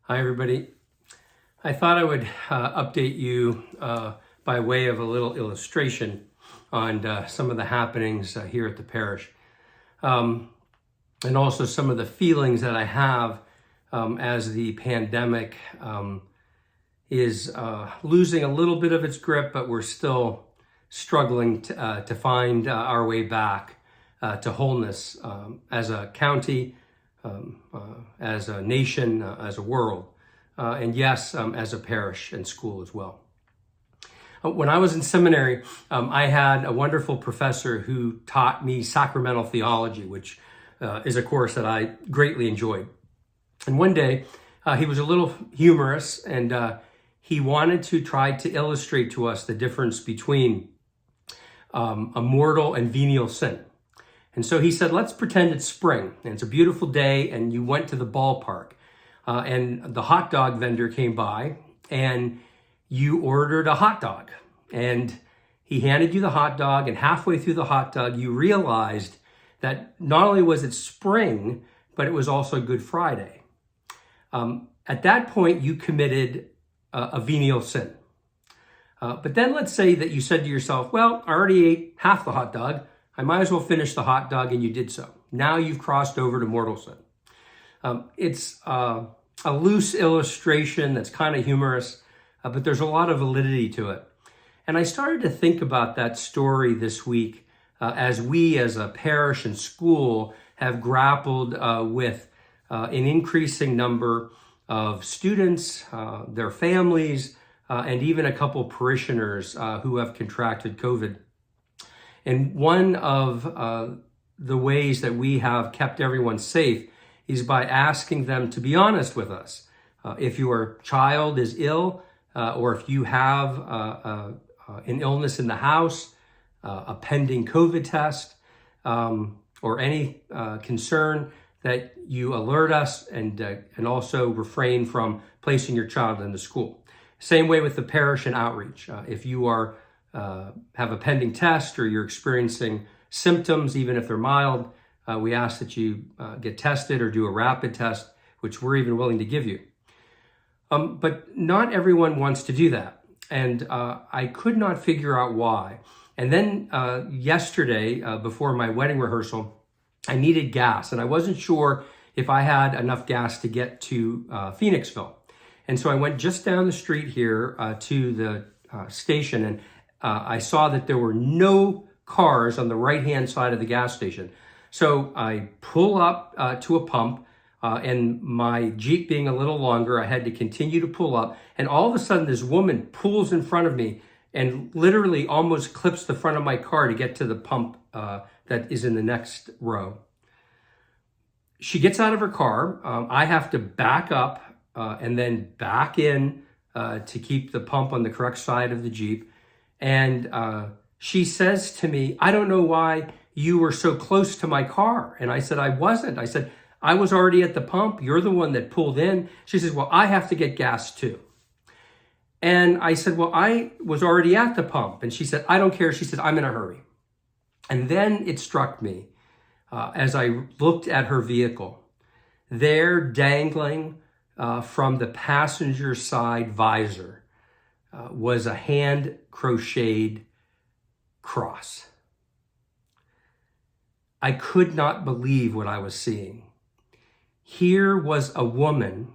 Hi, everybody. I thought I would update you by way of a little illustration on some of the happenings here at the parish, and also some of the feelings that I have as the pandemic is losing a little bit of its grip, but we're still struggling to find our way back to wholeness as a county, as a nation, as a world, and yes, as a parish and school as well. When I was in seminary, I had a wonderful professor who taught me sacramental theology, which is a course that I greatly enjoyed. And one day, he was a little humorous, and he wanted to try to illustrate to us the difference between a mortal and venial sin. And so he said, let's pretend it's spring and it's a beautiful day and you went to the ballpark and the hot dog vendor came by and you ordered a hot dog and he handed you the hot dog, and halfway through the hot dog, you realized that not only was it spring, but it was also Good Friday. At that point, you committed a venial sin. But then let's say that you said to yourself, well, I already ate half the hot dog. I might as well finish the hot dog, and you did so. Now you've crossed over to mortal sin. It's a loose illustration that's kind of humorous, but there's a lot of validity to it. And I started to think about that story this week as we as a parish and school have grappled with an increasing number of students, their families, and even a couple parishioners who have contracted COVID. And one of the ways that we have kept everyone safe is by asking them to be honest with us. If your child is ill, or if you have an illness in the house, a pending COVID test, or any concern, that you alert us and also refrain from placing your child in the school. Same way with the parish and outreach. If you are have a pending test or you're experiencing symptoms, even if they're mild, we ask that you get tested or do a rapid test, which we're even willing to give you. But not everyone wants to do that. And I could not figure out why. And then yesterday, before my wedding rehearsal, I needed gas. And I wasn't sure if I had enough gas to get to Phoenixville. And so I went just down the street here to the station, and I saw that there were no cars on the right-hand side of the gas station. So I pull up to a pump, and my Jeep being a little longer, I had to continue to pull up. And all of a sudden, this woman pulls in front of me and literally almost clips the front of my car to get to the pump that is in the next row. She gets out of her car. I have to back up and then back in to keep the pump on the correct side of the Jeep. And she says to me, I don't know why you were so close to my car. And I said, I wasn't. I said, I was already at the pump. You're the one that pulled in. She says, well, I have to get gas too. And I said, well, I was already at the pump. And she said, I don't care. She said, I'm in a hurry. And then it struck me as I looked at her vehicle. There, dangling from the passenger side visor, was a hand crocheted cross. I could not believe what I was seeing. Here was a woman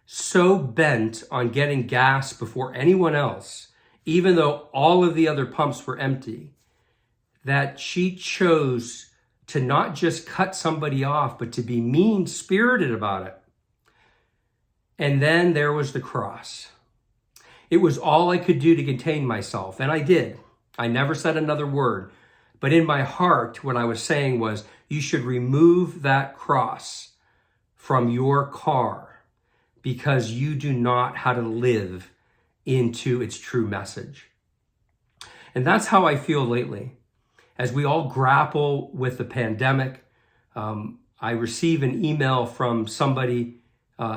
so bent on getting gas before anyone else, even though all of the other pumps were empty, that she chose to not just cut somebody off, but to be mean-spirited about it. And then there was the cross. It was all I could do to contain myself, and I did. I never said another word. But in my heart, what I was saying was, you should remove that cross from your car because you do not know how to live into its true message. And that's how I feel lately. As we all grapple with the pandemic, I receive an email from somebody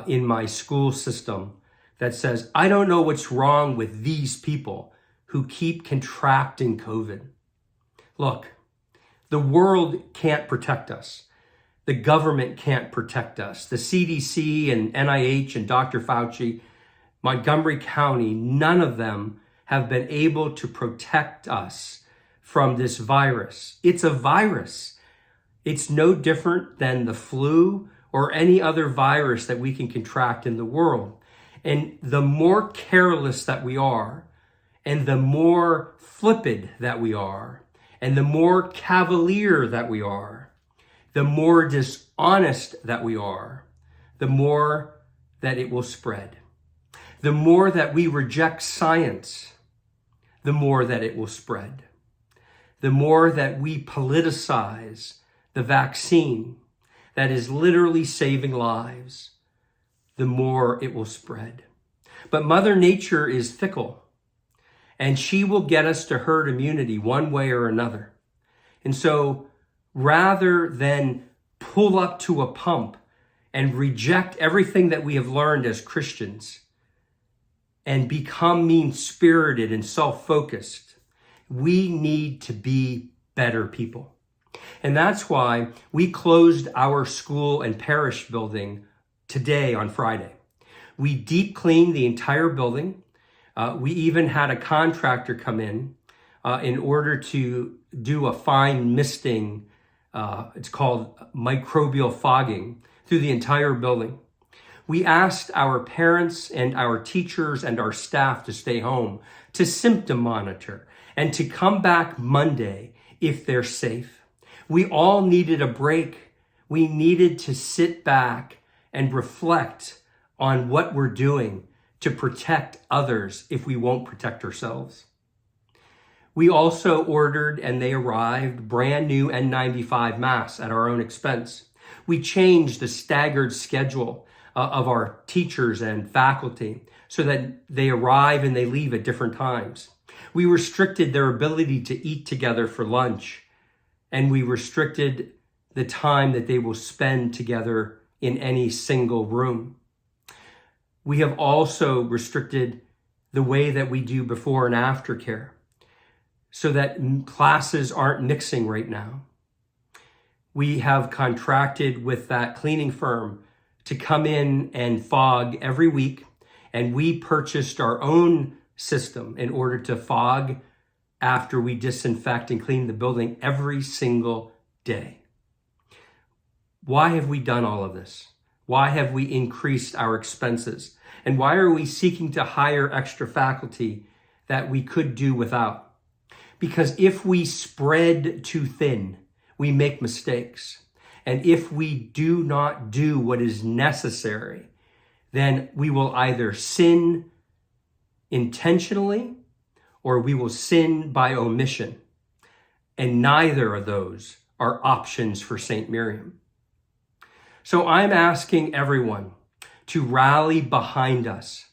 in my school system that says, I don't know what's wrong with these people who keep contracting COVID. Look, the world can't protect us. The government can't protect us. The CDC and NIH and Dr. Fauci, Montgomery County, none of them have been able to protect us from this virus. It's a virus. It's no different than the flu or any other virus that we can contract in the world. And the more careless that we are, and the more flippant that we are, and the more cavalier that we are, the more dishonest that we are, the more that it will spread. The more that we reject science, the more that it will spread. The more that we politicize the vaccine that is literally saving lives, the more it will spread. But Mother Nature is fickle, and she will get us to herd immunity one way or another. And so rather than pull up to a pump and reject everything that we have learned as Christians and become mean-spirited and self-focused, we need to be better people. And that's why we closed our school and parish building today on Friday. We deep cleaned the entire building. We even had a contractor come in order to do a fine misting. It's called microbial fogging through the entire building. We asked our parents and our teachers and our staff to stay home, to symptom monitor, and to come back Monday if they're safe. We all needed a break. We needed to sit back and reflect on what we're doing to protect others if we won't protect ourselves. We also ordered, and they arrived, brand new N95 masks at our own expense. We changed the staggered schedule of our teachers and faculty so that they arrive and they leave at different times. We restricted their ability to eat together for lunch, and we restricted the time that they will spend together in any single room. We have also restricted the way that we do before and after care so that classes aren't mixing right now. We have contracted with that cleaning firm to come in and fog every week, and we purchased our own system in order to fog after we disinfect and clean the building every single day. Why have we done all of this? Why have we increased our expenses? And why are we seeking to hire extra faculty that we could do without? Because if we spread too thin, we make mistakes. And if we do not do what is necessary, then we will either sin intentionally or we will sin by omission. And neither of those are options for St. Miriam. So I'm asking everyone to rally behind us,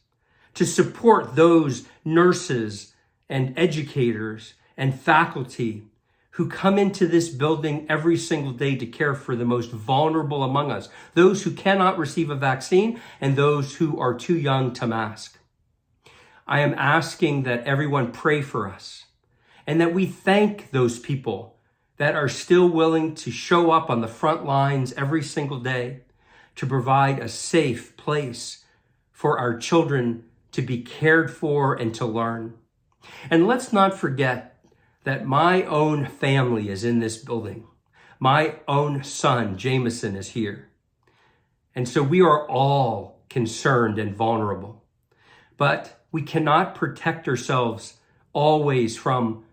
to support those nurses and educators and faculty who come into this building every single day to care for the most vulnerable among us, those who cannot receive a vaccine and those who are too young to mask. I am asking that everyone pray for us and that we thank those people that are still willing to show up on the front lines every single day to provide a safe place for our children to be cared for and to learn. And let's not forget that my own family is in this building. My own son, Jameson, is here. And so we are all concerned and vulnerable. But we cannot protect ourselves always from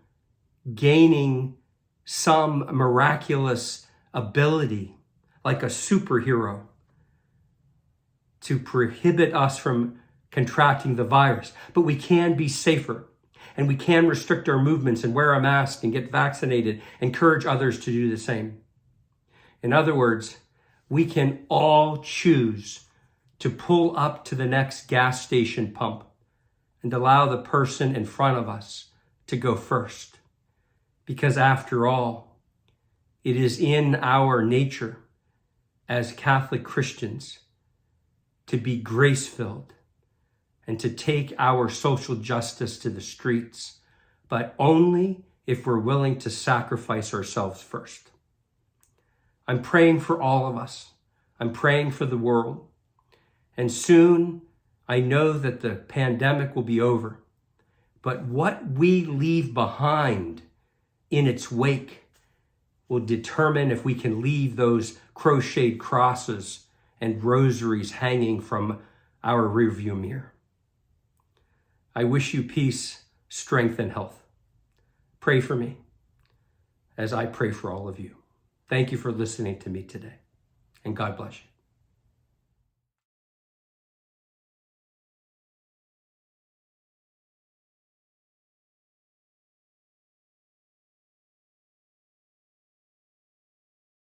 gaining some miraculous ability, like a superhero, to prohibit us from contracting the virus. But we can be safer. And we can restrict our movements and wear a mask and get vaccinated, encourage others to do the same. In other words, we can all choose to pull up to the next gas station pump and allow the person in front of us to go first. Because after all, it is in our nature as Catholic Christians to be grace-filled and to take our social justice to the streets, but only if we're willing to sacrifice ourselves first. I'm praying for all of us. I'm praying for the world. And soon, I know that the pandemic will be over. But what we leave behind in its wake will determine if we can leave those crocheted crosses and rosaries hanging from our rearview mirror. I wish you peace, strength, and health. Pray for me as I pray for all of you. Thank you for listening to me today, and God bless you.